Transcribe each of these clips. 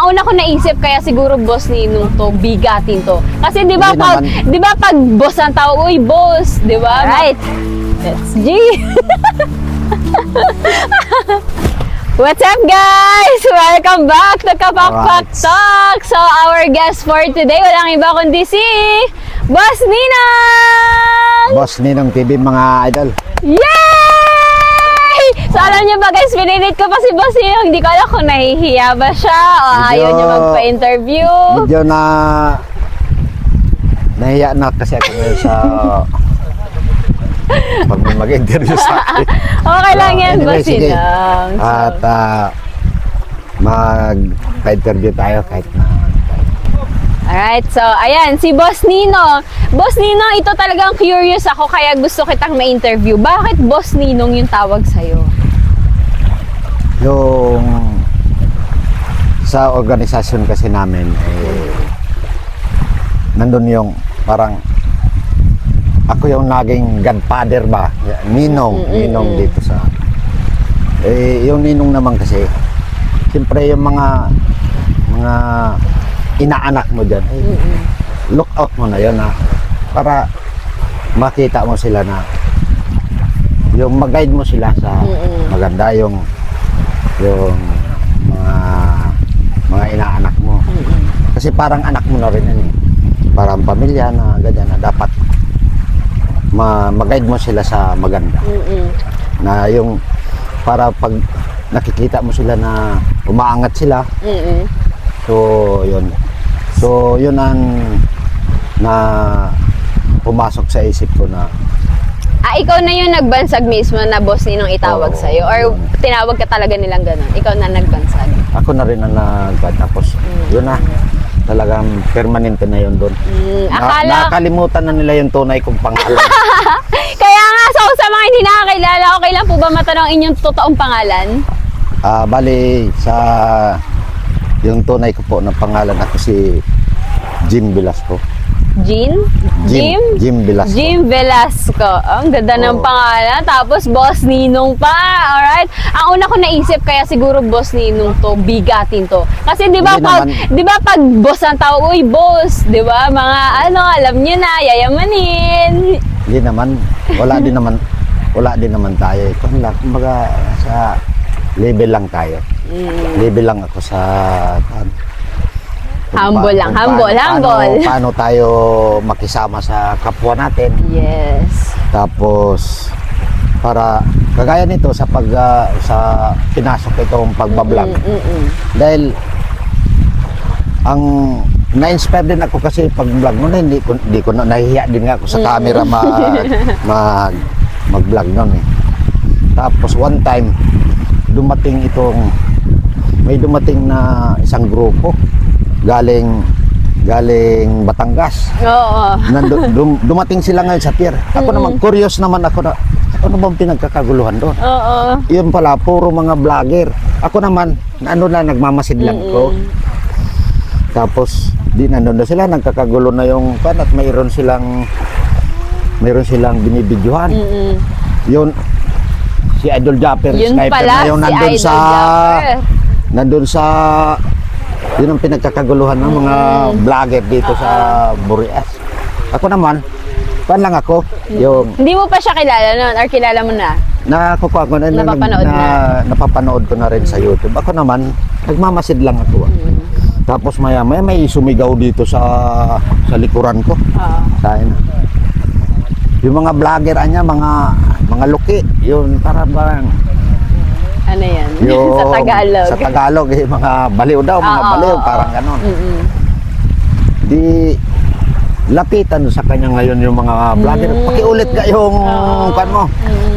ang una ko naisip kaya siguro boss Ninong to, bigatin to. Kasi 'di ba pag boss ang tawag, uy boss, 'di ba? Right. Let's G. What's up guys? Welcome back to Kapakpak Talk. So our guest for today, walang iba kundi si Boss Ninong! Boss Ninong TV mga idol. Yay! So alam niyo ba guys, pinilit ko pa si Boss Ninong. Hindi ko alam kung nahihiya ba siya o ayaw niya magpa-interview. Medyo nahiya na kasi ako ngayon sa pag may mag-interview sa akin. Okay lang yan, anyway, Boss sige. Ninong. So, At mag-interview tayo kahit na. alright, so ayan, si Boss Ninong. Boss Ninong, ito talagang curious ako kaya gusto kitang ma-interview. Bakit Boss Ninong yung tawag sa'yo? Yung sa organisasyon kasi namin, nandun yung parang ako yung naging godfather ba? Ninong dito sa yung ninong naman kasi siyempre yung mga inaanak mo dyan, look out mo na yun para makita mo sila na yung mag-guide mo sila sa maganda yung mga inaanak mo kasi parang anak mo na rin yan parang pamilya na ganyan na dapat mag-guide mo sila sa maganda na yung para pag nakikita mo sila na umaangat sila so yun ang na pumasok sa isip ko na Ikaw na yung nagbansag mismo na Boss Ninong itawag sa'yo or tinawag ka talaga nilang ganun? Ikaw na nagbansag? ako na rin ang tapos yun na talagang permanente na yun doon. Nakalimutan na nila yung tunay kong pangalan. Kaya nga, so sa mga hindi nakakilala, okay lang po ba matanong inyong totoong pangalan? Bali, sa yung tunay ko po na pangalan ako si Jim Velasco. Jim Velasco. Jim Velasco. Ang ganda ng pangalan. Tapos Boss Ninong pa. Alright. Ang una ko naisip kaya siguro Boss Ninong to, bigatin to. Kasi 'di ba pag boss ang tawag, uy boss, 'di ba? Mga alam niyo na, yayamanin. Hindi naman, wala din naman tayo. Kumbaga sa level lang tayo. Level lang ako sa Humble. Paano tayo makisama sa kapwa natin. Yes. Tapos para kagaya nito sa sa pinasok itong pagbablog. Dahil ang na-inspire din ako kasi pag-vlog mo na hindi ko na nahihiya din nga ako sa camera mag-vlog noon Tapos one time may dumating na isang grupo galing Batangas. Oo. Dumating sila ngayon sa pier. Ako naman, curious naman ako na, ano bang pinagkakaguluhan doon? Oo. Yun pala, puro mga vlogger. Ako naman, nagmamasid lang ko. Tapos, nandun na sila, nagkakagulo na yung pan at mayroon silang binibidyohan. Yun, si Idol Japper, Yun sniper pala, na yung si Idol Japper. Nandun sa yun ang pinagkakaguluhan ng mga vlogger dito sa Burias. Ako naman, lang ako. Hindi mo pa siya kilala noon or kilala mo na? Napapanood ko na rin sa YouTube. Ako naman, nagmamasid lang ako. Tapos maya may sumigaw dito sa likuran ko. Sain. Yung mga vlogger mga luki, yun para bang ano yan? Sa Tagalog. Sa Tagalog, mga baliw daw, parang gano'n. Di lapitan sa kanya ngayon yung mga vlogger. Pakiulit ka yung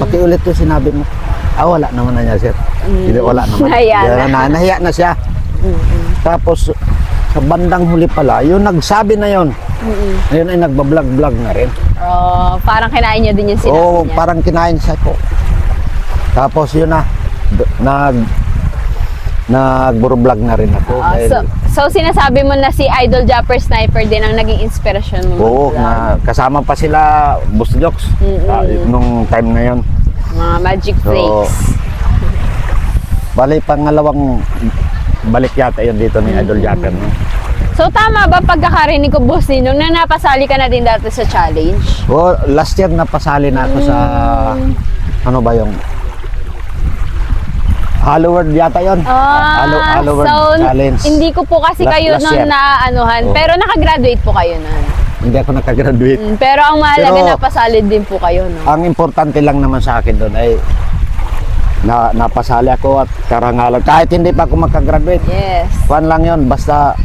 pakiulit yung sinabi mo. Wala naman na niya, sir. Wala naman. Nahiya na siya. Tapos, sa bandang huli pala, yung nagsabi na yun, ngayon ay nagbablog-vlog na rin. Parang kinain niya din yung sinabi niya. Parang kinain siya ko. Tapos yun nagburublog na rin ako. So sinasabi mo na si Idol Japper Sniper din ang naging inspirasyon mo? Oo, kasama pa sila Boss Jokes nung time na yun. Mga magic flakes. Bali, pangalawang balik yata yun dito ni Idol Jacker. No? So tama ba pagkakarinig ko, Boss Ninong, na napasali ka na din dati sa challenge? Oh, last year napasali na ako sa ano ba yung Hello World yata yun. Hello World so, Challenge. hindi ko po kasi kayo Last nun year. na anuhan, Oh. pero nakagraduate po kayo nun. Hindi ako nakagraduate. Pero ang mahalaga Pero, napasali din po kayo, no? Ang importante lang naman sa akin doon ay napasali ako at karangalan. Kahit hindi pa ako makagraduate. Yes. Kuan lang yun, basta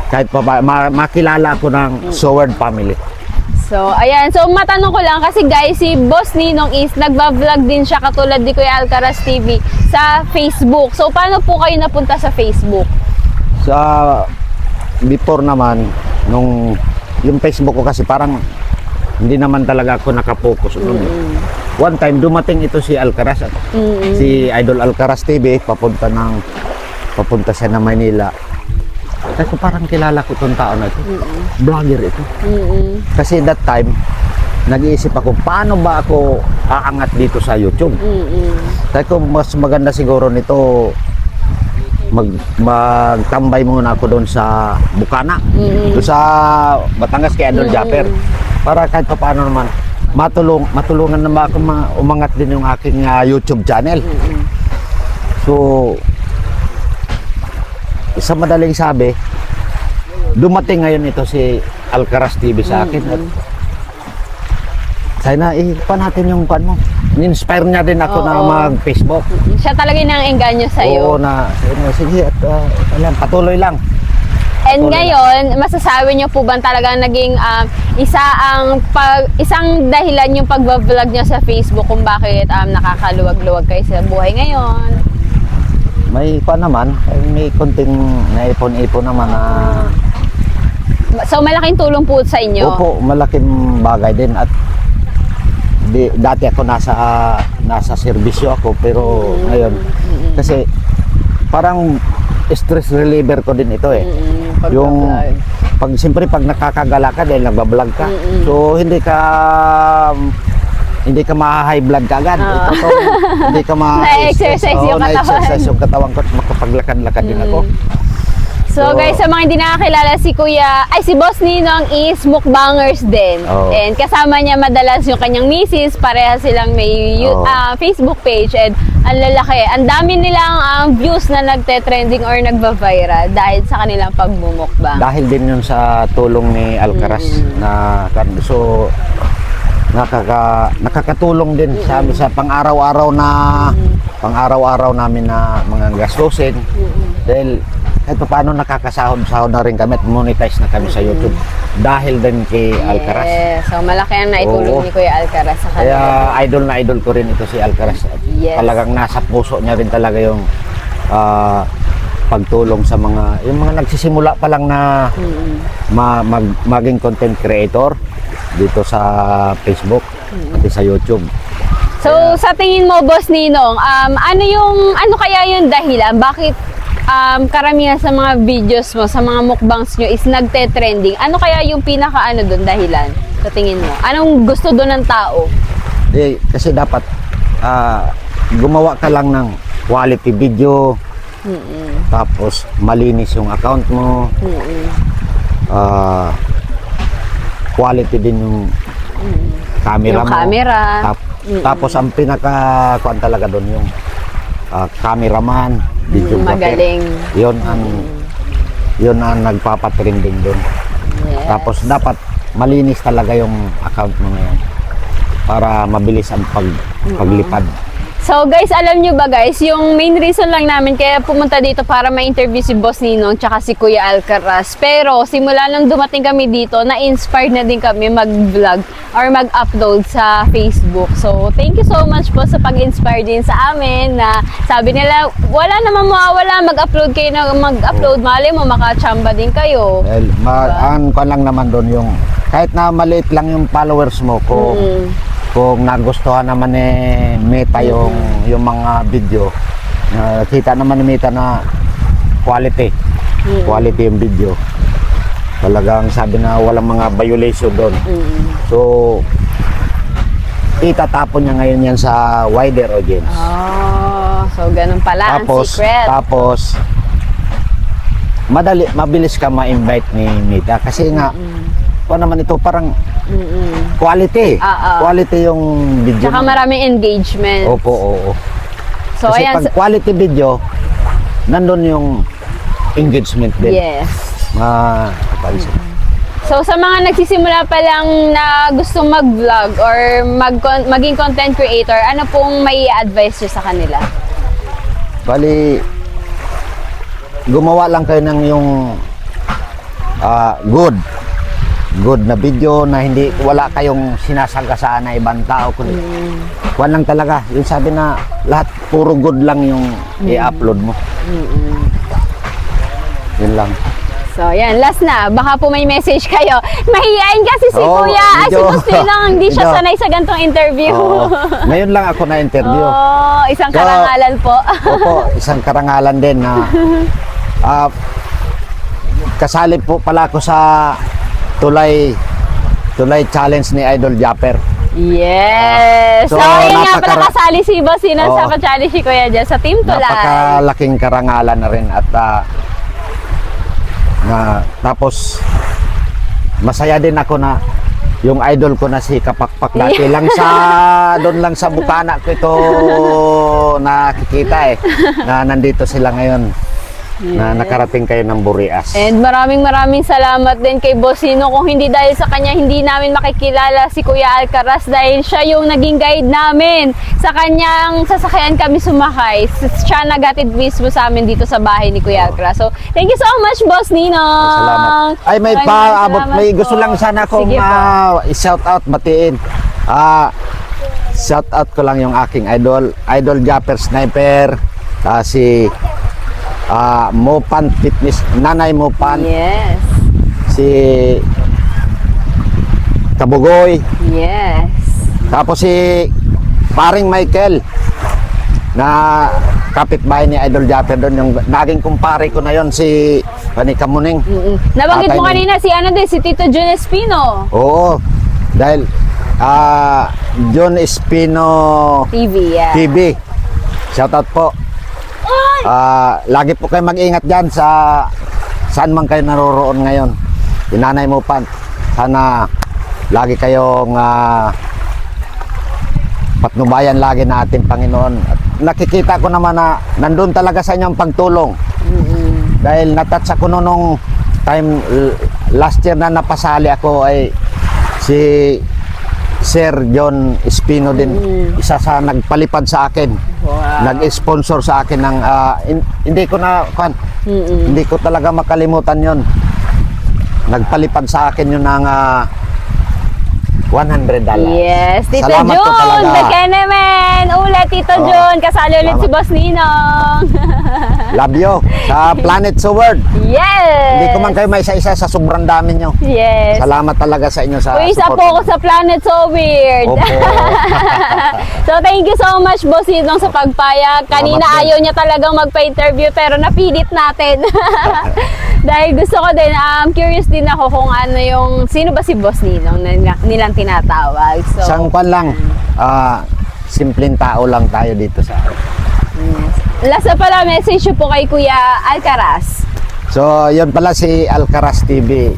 kahit pa makilala ko ng Soward family. So, ayan. So, matanong ko lang kasi guys, si Boss Ninong is nagba-vlog din siya katulad ni Kuya Alcaraz TV sa Facebook. So, paano po kayo napunta sa Facebook? Sa before naman, nung yung Facebook ko kasi parang hindi naman talaga ako nakapokus noon. One time, dumating ito si Alcaraz, si Idol Alcaraz TV, papunta siya ng Manila. Kasi parang kilala ko itong tao na ito. Vlogger ito. Kasi that time, nag-iisip ako, paano ba ako aangat dito sa YouTube? Kasi ko, mas maganda siguro nito, magtambay muna ako doon sa Bukana. Doon sa Batangas kay Idol Japper. Para kahit pa paano naman, matulungan naman ako umangat din yung aking YouTube channel. So, sa madaling sabi, dumating ngayon ito si Alcaraz TV sa akin. At sana pa natin yung pan mo. In-inspire niya din ako na mag-Facebook. Siya talaga yung nang-engganyo Oo sa'yo. sige, at patuloy lang. And ngayon, masasabi niyo po ba talaga naging isang dahilan yung pag-vlog niya sa Facebook kung bakit nakakaluwag-luwag kayo sa buhay ngayon? May pa naman, may konting naipon-ipon naman na So, malaking tulong po sa inyo? opo, malaking bagay din at dati ako nasa serbisyo ako pero ngayon kasi parang stress reliever ko din ito eh. Yung siyempre pag nakakagala ka dahil nagbablog ka. So hindi ka ma-high blood ka agad. Hindi ka Na-exercise yung katawan. Na-exercise yung katawan ko at makapaglakad-lakad din ako. So guys, sa mga hindi nakakilala, si Boss Ninong is mukbangers din. And kasama niya madalas yung kanyang misis, pareha silang may Facebook page and ang lalaki. Ang dami nilang views na nagte-trending or nagba-viral dahil sa kanilang pagbumukbang. Dahil din yun sa tulong ni Alcaraz na so nakakatulong din sa pang-araw-araw namin na mga gastusin. Dahil kahit paano nakakasahod na rin kami at monetize na kami sa YouTube dahil din kay Alcaraz. Yes. So malaki ang naitulong ni Kuya Alcaraz sa kanila. Kaya idol na idol ko rin ito si Alcaraz. Yes. Talagang nasa puso niya rin talaga yung pagtulong sa yung mga nagsisimula pa lang na maging content creator dito sa Facebook at sa YouTube. So sa tingin mo, Boss Ninong, ano kaya yung dahilan? Bakit karamihan sa mga videos mo, sa mga mukbangs nyo is nagte-trending? Ano kaya yung doon dahilan sa tingin mo? Anong gusto doon ng tao? Kasi dapat gumawa ka lang ng quality video, tapos malinis yung account mo, quality din yung camera Yung mo. camera. Tapos ang pinaka-kuan talaga doon yung cameraman, videographer. Magaling. Yun ang nagpapatrending doon. Yes. Tapos dapat malinis talaga yung account mo ngayon para mabilis ang paglipad. So guys, alam nyo ba guys, yung main reason lang namin kaya pumunta dito para ma-interview si Boss Ninong tsaka si Kuya Alcaraz. Pero simula nang dumating kami dito, na-inspired na din kami mag-vlog or mag-upload sa Facebook. So thank you so much po sa pag-inspire din sa amin na sabi nila, wala naman mawawala, mag-upload kayo na mag-upload. Mali mo, makachamba din kayo. Well, ang kuan lang naman doon yung kahit na maliit lang yung followers mo kung nagustuhan naman ni Meta yung mga video, kita naman ni Meta na quality yung video. Talagang sabi na walang mga violation doon. So itatapon niya ngayon yan sa wider audience. So, ganun pala ang secret. Tapos, mabilis ka ma-invite ni Nita. Kasi nga, naman ito parang quality. Quality yung video. Tsaka maraming engagement. Opo, oo. So, kasi ayan. pag quality video, nandun yung engagement din. Yes. Kapansin. So, sa mga nagsisimula pa lang na gusto mag-vlog or maging content creator, ano pong may advice nyo sa kanila? Bali, gumawa lang kayo ng yung good na video na hindi, wala kayong sinasagasaan na ibang tao. Kundi, kuwan lang talaga. Yung sabi na lahat, puro good lang yung i-upload mo. Yun lang. So, yan. Last na. Baka po may message kayo. Mahihain kasi si Oo, Kuya. Si medyo- Boss Ninong, hindi siya medyo- sanay sa gantong interview. Oo. Ngayon lang ako na-interview. Isang So, karangalan po. Opo, isang karangalan din na kasali po pala ako sa tulay challenge ni Idol Japper. Yes! So, So, yun nga pala napakara- kasali si Boss Ninong Oo. sa pa-challenge si Kuya dyan sa Team Tulay. Napakalaking karangalan na rin at tapos masaya din ako na yung idol ko na si Kapakpak dati lang doon lang sa Bukana ko ito nakikita na nandito sila ngayon na nakarating kayo ng Burias. And maraming salamat din kay Boss Nino. Kung hindi dahil sa kanya, hindi namin makikilala si Kuya Alcaraz dahil siya yung naging guide namin. Sa kanyang sasakyan kami sumakay. Siya nagatid mismo sa amin dito sa bahay ni Kuya Alcaraz. So, thank you so much, Boss Nino. Salamat. Ay, may Maraming paabot. salamat May po. gusto lang sana akong Sige po. i-shout out, batiin. Shout out ko lang yung aking Idol Japper Sniper, si Mopan Fitness, Nanay Mopan, Yes. si Kabugoy, Yes. tapos si Paring Michael na kapitbahay ni Idol Japper doon, yung naging kumpare ko na yon, si Kamuning. Nabanggit mo Tatay kanina si si Tito Jun Espino. Oo, dahil John Espino TV, yeah. TV. Shoutout po. Lagi po kayo mag-ingat dyan saan man kayo naroroon ngayon. Inanay mo pa. Sana lagi kayong patnubayan lagi na ating Panginoon. At nakikita ko naman na nandun talaga sa inyong pagtulong. Dahil natouch ako nung time last year na napasali ako ay si Sir John Espino din, isa sa nagpalipad sa akin. Wow. Nag-sponsor sa akin ng hindi ko talaga makalimutan yon. Nagpalipad sa akin yun ng $100. Yes, Tito Salamat po Jun, talaga. the Kenemen. Ulit, Tito Oo. Jun, kasali ulit Salamat. si Boss Ninong. Love you sa Planet Sword. Yes. Hindi ko man kayo may isa-isa sa sobrang dami nyo. Yes. Salamat talaga sa inyo sa Uy, isa support. po ako sa Planet So Weird. Opo. So, thank you so much, Boss Ninong, sa pagpayag. Kanina Salamat din. ayaw niya talagang magpa-interview pero napilit natin. Dahil gusto ko din, curious din ako kung ano sino ba si Boss Ninong na nilang tinatawag. So, Isang kwan lang, simpleng tao lang tayo dito sa yes. Last na pala, message po kay Kuya Alcaraz. So, yun pala si Alcaraz TV.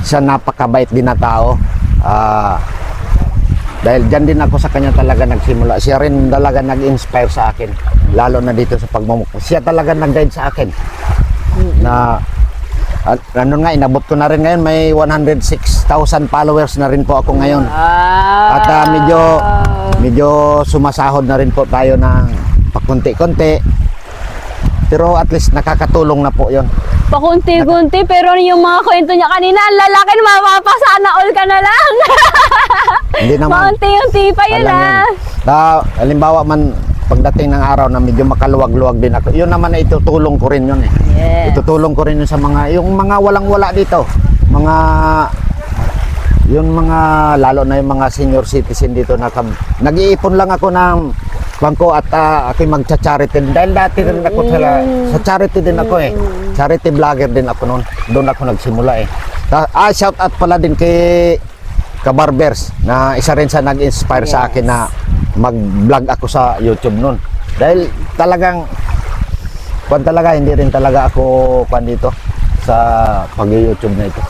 Siya napakabait din na tao. Dahil dyan din ako sa kanya talaga nagsimula. Siya rin talaga nag-inspire sa akin. Lalo na dito sa pagmumukha. Siya talaga nag-guide sa akin. Na, ano nga, inabot ko na rin ngayon. May 106,000 followers na rin po ako ngayon. At medyo sumasahod na rin po tayo ng pakunti-kunti. Pero at least nakakatulong na po yon. Pakunti-kunti, pero yung mga kwento niya kanina, ang lalaki na mapapasana all ka na lang. Hindi naman. Pakunti-unti pa yun Alam yan. Halimbawa man, pagdating ng araw na medyo makaluwag-luwag din ako, yun naman na itutulong ko rin yun eh. Yes. Itutulong ko rin yun sa yung mga walang-wala dito. Lalo na yung mga senior citizen dito na nag-iipon lang ako ng bangko at ako'y magcha-charity. Dahil dati rin ako sa charity din ako eh. Charity vlogger din ako noon. Doon ako nagsimula eh. Shout out pala din kay Kabarbers na isa rin sa nag-inspire sa akin na mag-vlog ako sa YouTube noon. Dahil talagang talaga hindi rin talaga ako dito sa pag-YouTube na ito.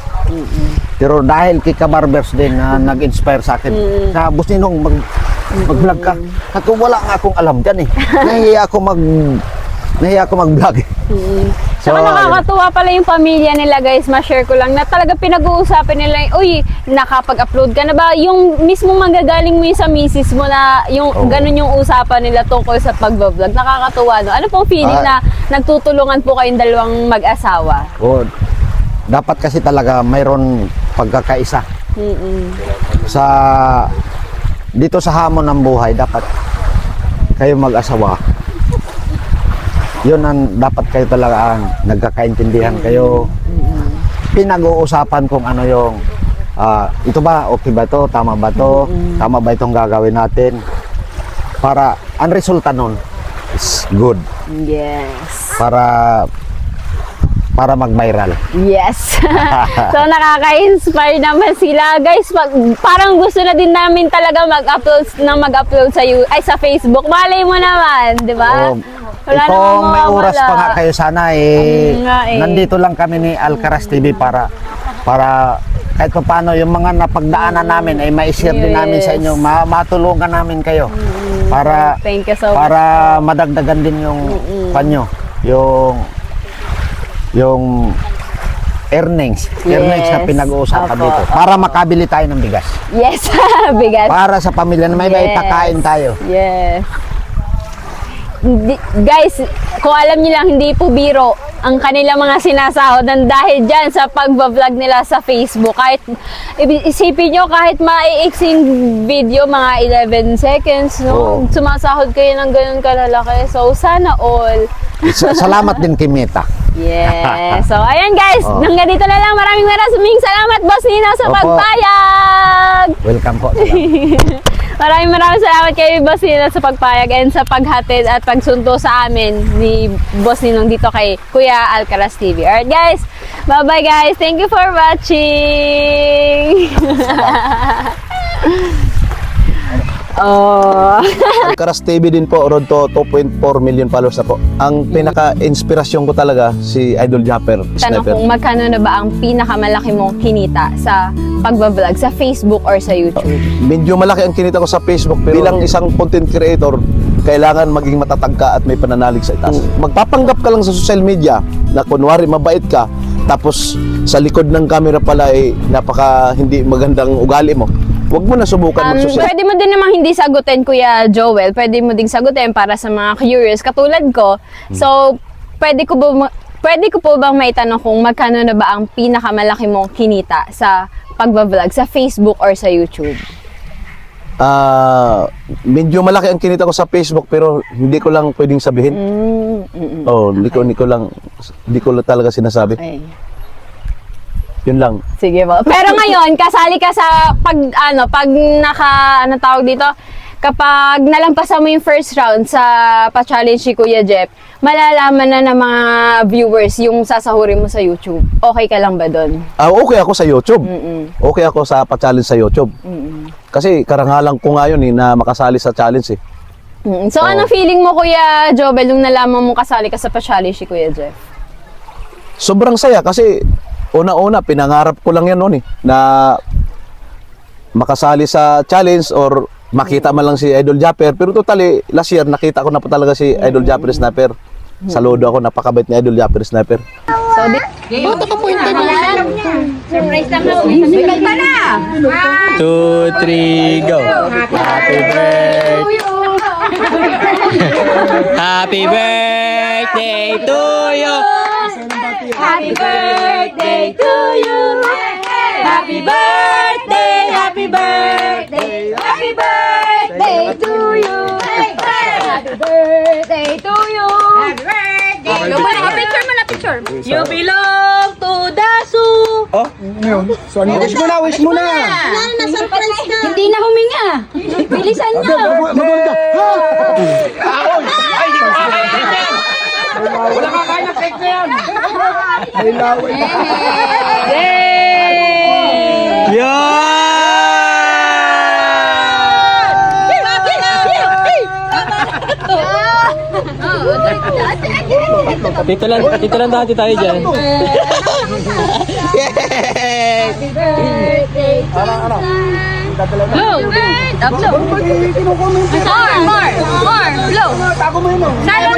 Pero dahil kay Kabarbers din na nag-inspire sa akin, na Boss Ninong mag-vlog ka. At wala nga akong alam dyan eh. Nahiya ako mag-vlog. Saka nakakatuwa pala yung pamilya nila guys, ma-share ko lang na talaga pinag-uusapan nila, uy, nakapag-upload ka na ba? Yung mismo manggagaling mo yung sa misis mo na yung ganun yung usapan nila tungkol sa pag-vlog. Nakakatuwa, no? Ano pong feeling na nagtutulungan po kayong dalawang mag-asawa? Dapat kasi talaga mayroon pagkakaisa. Sa dito sa hamon ng buhay, dapat kayo mag-asawa. Yun ang dapat kayo talaga ang nagkakaintindihan kayo. Pinag-uusapan kung ano yung ito ba, okay ba to, tama ba to, tama ba itong gagawin natin, para ang resulta nun is good. Yes. Para mag-viral. Yes. So nakaka-inspire naman sila. Guys, parang gusto na din namin talaga mag-upload sa Facebook. Malay mo naman, 'di ba? Kung may oras pa nga kayo sana nandito lang kami ni Alcaraz TV para kahit pa paano yung mga napagdaanan namin ay ma-share din namin sa inyo, matulungan namin kayo para thank you so much. Para madagdagan din yung panyo, yung earnings na pinag-uusapan dito para makabili tayo ng bigas. Yes, bigas. Para sa pamilya na may ipakain tayo. Yes. Guys, kung alam niyo lang, hindi po biro ang kanilang mga sinasahod dahil dyan sa pag-vlog nila sa Facebook. Kahit isipin nyo, kahit maiiksing video, mga 11 seconds, no? Sumasahod kayo ng ganun kalalaki. So, sana all. Salamat din kay Meta. Yes. So, ayan guys. Hanggang dito na lang. Maraming salamat, Boss Nino, sa pagpayag. Welcome po. Maraming salamat kay Boss Nino sa pagpayag and sa paghatid at pagsunto sa amin ni Boss Ninong dito kay Kuya Alcaraz TV. Alright guys, bye-bye guys. Thank you for watching. Alcaraz TV din po, road to 2.4 million followers na po. Ang pinaka-inspirasyon ko talaga si Idol Japper Tanong Sniper. kung magkano na ba ang pinakamalaki mong kinita sa pagbablog sa Facebook or sa YouTube? Medyo malaki ang kinita ko sa Facebook, pero bilang isang content creator, kailangan maging matatag ka at may pananalig sa itaas. Magpapanggap ka lang sa social media na kunwari mabait ka, tapos sa likod ng camera pala ay napaka hindi magandang ugali mo. Huwag mo na subukan mag-social. Pwede mo din namang hindi sagutin, Kuya Joel. Pwede mo ding sagutin para sa mga curious katulad ko. So, pwede ko po bang maitanong kung magkano na ba ang pinakamalaki mong kinita sa pagbablog sa Facebook or sa YouTube? Medyo malaki ang kinita ko sa Facebook, pero hindi ko lang pwedeng sabihin. Hindi ko lang talaga sinasabi. Ay. Yun lang. Sige po. Pero ngayon, kasali ka sa kapag nalampasan mo yung first round sa pa-challenge si Kuya Jeff, malalaman na ng mga viewers yung sasahurin mo sa YouTube. Okay ka lang ba doon? Okay ako sa YouTube. Okay ako sa pa-challenge sa YouTube. Kasi karangalan ko nga yun na makasali sa challenge . So, anong feeling mo, Kuya Jobel, nung nalaman mo kasali ka sa pa-challenge si Kuya Jeff? Sobrang saya kasi una-una, pinangarap ko lang yan noon na makasali sa challenge or makita man lang si Idol Japper. Pero totally, last year, nakita ko na po talaga si Idol Japper Sniper. Saludo ako, napakabait ni Idol Japper Sniper. So, surprise lang na. Bigal pa na! 2, 3, go! Happy birthday! Happy birthday to you! Happy birthday to you! Happy birthday! Happy birthday! Happy birthday to you! Happy birthday to you! Happy birthday! Picture. You belong to the zoo! Wish mo na! Na-surprise ka! Hindi na huminga! Bilisan nyo! Maganda! Wala ka kaya ng cake na yan! Ay, laway! Yan! Dito lang dati tayo dyan. Blow! Blow! More! More! More! Blow! Tago mo yun, oh. Salo